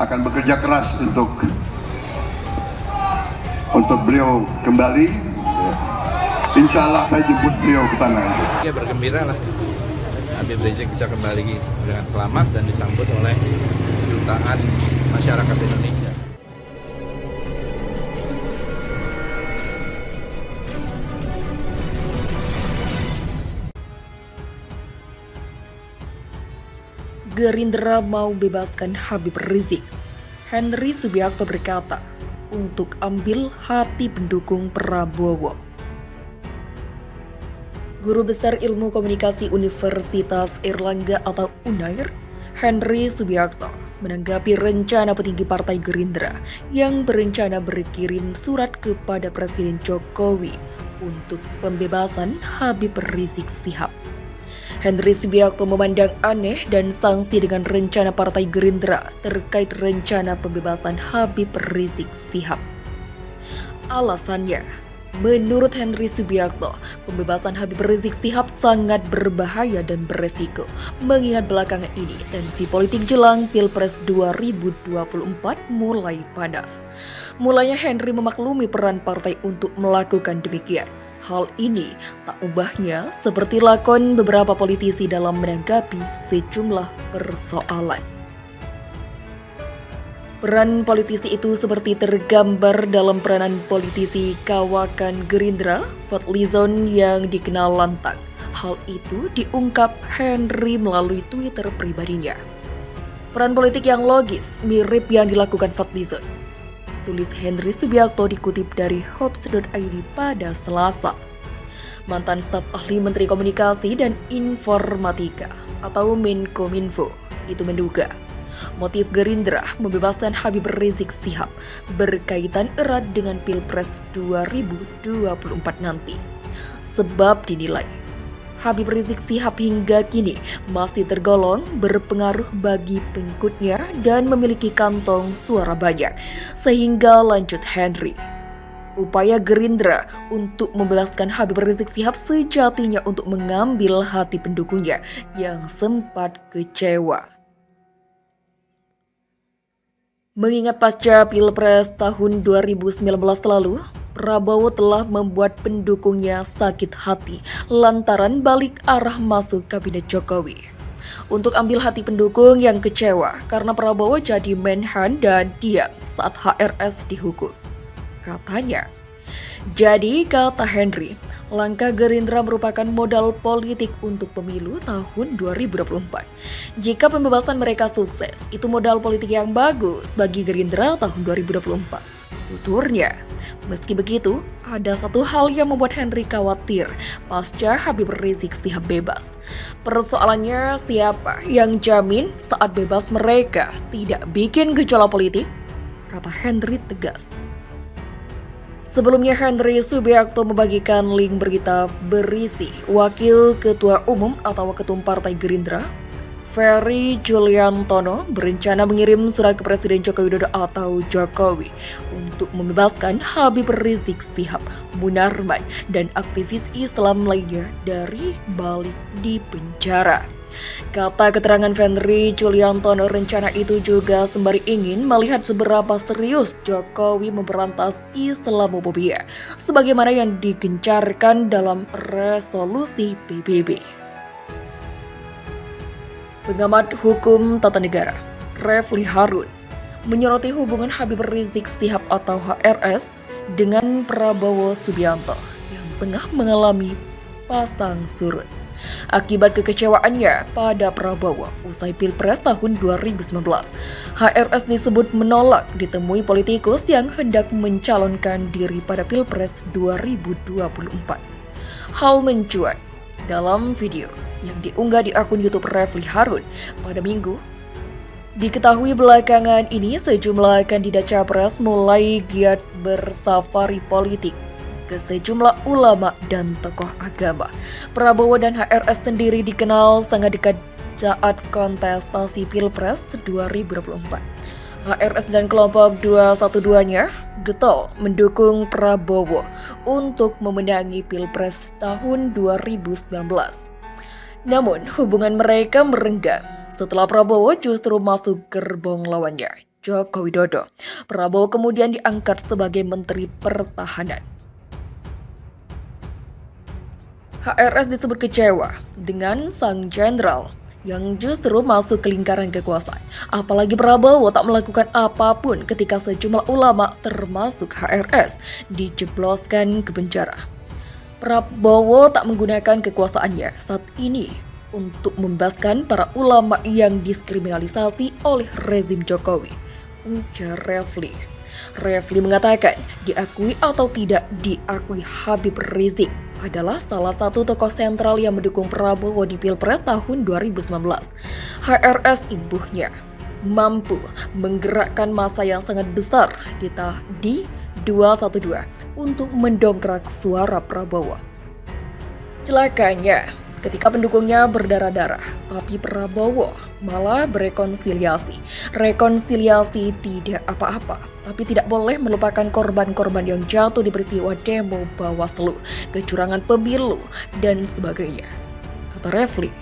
akan bekerja keras untuk beliau kembali. Insya Allah saya jemput beliau ke sana. Ya, bergembira lah Habib Rizik bisa kembali dengan selamat dan disambut oleh jutaan masyarakat Indonesia. Gerindra mau bebaskan Habib Rizik. Henry Subiakto berkata, untuk ambil hati pendukung Prabowo. Guru Besar Ilmu Komunikasi Universitas Airlangga atau UNAIR, Henry Subiakto, menanggapi rencana petinggi Partai Gerindra yang berencana berkirim surat kepada Presiden Jokowi untuk pembebasan Habib Rizik Syihab. Henry Subiakto memandang aneh dan sangsi dengan rencana Partai Gerindra terkait rencana pembebasan Habib Rizik Syihab. Alasannya, menurut Henry Subiakto, pembebasan Habib Rizik Syihab sangat berbahaya dan beresiko, mengingat belakangan ini tensi politik jelang Pilpres 2024 mulai panas. Mulanya Henry memaklumi peran partai untuk melakukan demikian. Hal ini tak ubahnya seperti lakon beberapa politisi dalam menanggapi sejumlah persoalan. Peran politisi itu seperti tergambar dalam peranan politisi kawakan Gerindra, Fadlizon yang dikenal lantang. Hal itu diungkap Henry melalui Twitter pribadinya. Peran politik yang logis mirip yang dilakukan Fadlizon, tulis Henry Subiakto dikutip dari Hops.id pada Selasa. Mantan staf ahli Menteri Komunikasi dan Informatika atau Menkominfo itu menduga motif Gerindra membebaskan Habib Rizik Syihab berkaitan erat dengan Pilpres 2024 nanti. Sebab dinilai Habib Rizik Syihab hingga kini masih tergolong berpengaruh bagi pengikutnya dan memiliki kantong suara banyak. Sehingga lanjut Henry, upaya Gerindra untuk membebaskan Habib Rizik Syihab sejatinya untuk mengambil hati pendukungnya yang sempat kecewa. Mengingat pasca Pilpres tahun 2019 lalu, Prabowo telah membuat pendukungnya sakit hati lantaran balik arah masuk kabinet Jokowi. Untuk ambil hati pendukung yang kecewa karena Prabowo jadi menhan dan diam saat HRS dihukum. Katanya, jadi kata Henry, langkah Gerindra merupakan modal politik untuk pemilu tahun 2024. Jika pembebasan mereka sukses, itu modal politik yang bagus bagi Gerindra tahun 2024. Tuturnya, meski begitu, ada satu hal yang membuat Henry khawatir pasca Habib Rizik Syihab bebas. Persoalannya, siapa yang jamin saat bebas mereka tidak bikin gejolak politik? Kata Henry tegas. Sebelumnya Henry Subiakto membagikan link berita berisi Wakil Ketua Umum atau Ketum Partai Gerindra, Ferry Juliantono, berencana mengirim surat ke Presiden Joko Widodo atau Jokowi untuk membebaskan Habib Rizik Syihab, Munarman, dan aktivis Islam lainnya dari balik di penjara. Kata keterangan Ferry Juliantono, rencana itu juga sembari ingin melihat seberapa serius Jokowi memberantas Islamofobia, sebagaimana yang digencarkan dalam resolusi PBB. Pengamat hukum tata negara, Refli Harun, menyoroti hubungan Habib Rizik Syihab atau HRS dengan Prabowo Subianto yang tengah mengalami pasang surut akibat kekecewaannya pada Prabowo usai Pilpres tahun 2019. HRS disebut menolak ditemui politikus yang hendak mencalonkan diri pada Pilpres 2024. Hal mencuat dalam video yang diunggah di akun YouTube Refli Harun pada Minggu. Diketahui belakangan ini sejumlah kandidat capres mulai giat bersafari politik ke sejumlah ulama dan tokoh agama. Prabowo dan HRS sendiri dikenal sangat dekat saat kontestasi Pilpres 2024. HRS dan kelompok 212-nya getol mendukung Prabowo untuk memenangi Pilpres tahun 2019. Namun hubungan mereka merenggang setelah Prabowo justru masuk gerbong lawannya, Joko Widodo. Prabowo kemudian diangkat sebagai Menteri Pertahanan. HRS disebut kecewa dengan sang jenderal yang justru masuk ke lingkaran kekuasaan. Apalagi Prabowo tak melakukan apapun ketika sejumlah ulama termasuk HRS dijebloskan ke penjara. Prabowo tak menggunakan kekuasaannya saat ini untuk membebaskan para ulama yang diskriminalisasi oleh rezim Jokowi, ujar Refli. Refli mengatakan diakui atau tidak diakui Habib Rizik adalah salah satu tokoh sentral yang mendukung Prabowo di Pilpres tahun 2019. HRS imbuhnya mampu menggerakkan massa yang sangat besar di 212 untuk mendongkrak suara Prabowo. Celakanya, ketika pendukungnya berdarah-darah, tapi Prabowo malah berekonsiliasi. Rekonsiliasi tidak apa-apa, tapi tidak boleh melupakan korban-korban yang jatuh di peristiwa demo Bawaslu, kecurangan pemilu, dan sebagainya. Kata Refli,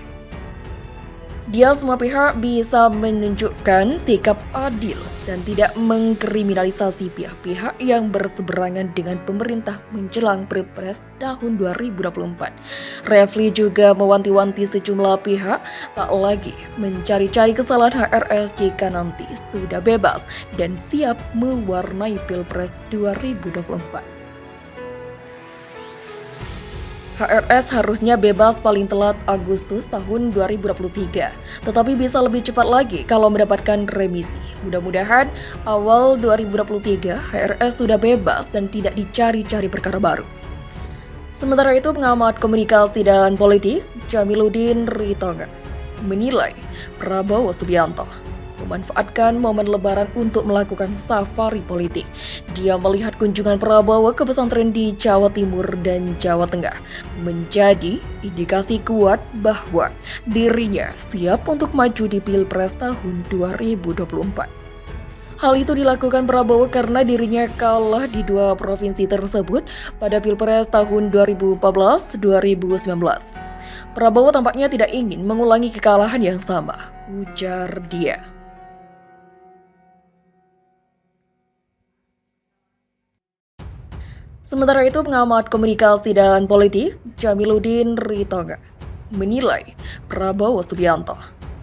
dia semua pihak bisa menunjukkan sikap adil dan tidak mengkriminalisasi pihak-pihak yang berseberangan dengan pemerintah menjelang Pilpres tahun 2024. Refli juga mewanti-wanti sejumlah pihak tak lagi mencari-cari kesalahan HRS jika nanti sudah bebas dan siap mewarnai Pilpres 2024. HRS harusnya bebas paling telat Agustus tahun 2023, tetapi bisa lebih cepat lagi kalau mendapatkan remisi. Mudah-mudahan awal 2023 HRS sudah bebas dan tidak dicari-cari perkara baru. Sementara itu, pengamat komunikasi dan politik Jamiluddin Ritonga menilai Prabowo Subianto memanfaatkan momen lebaran untuk melakukan safari politik. Dia melihat kunjungan Prabowo ke pesantren di Jawa Timur dan Jawa Tengah menjadi indikasi kuat bahwa dirinya siap untuk maju di Pilpres tahun 2024. Hal itu dilakukan Prabowo karena dirinya kalah di dua provinsi tersebut pada Pilpres tahun 2014-2019. Prabowo tampaknya tidak ingin mengulangi kekalahan yang sama, ujar dia. Sementara itu, pengamat komunikasi dan politik Jamiluddin Ritonga menilai Prabowo Subianto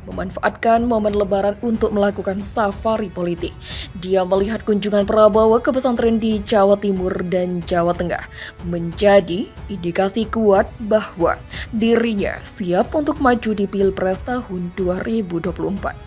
memanfaatkan momen lebaran untuk melakukan safari politik. Dia melihat kunjungan Prabowo ke pesantren di Jawa Timur dan Jawa Tengah menjadi indikasi kuat bahwa dirinya siap untuk maju di Pilpres tahun 2024.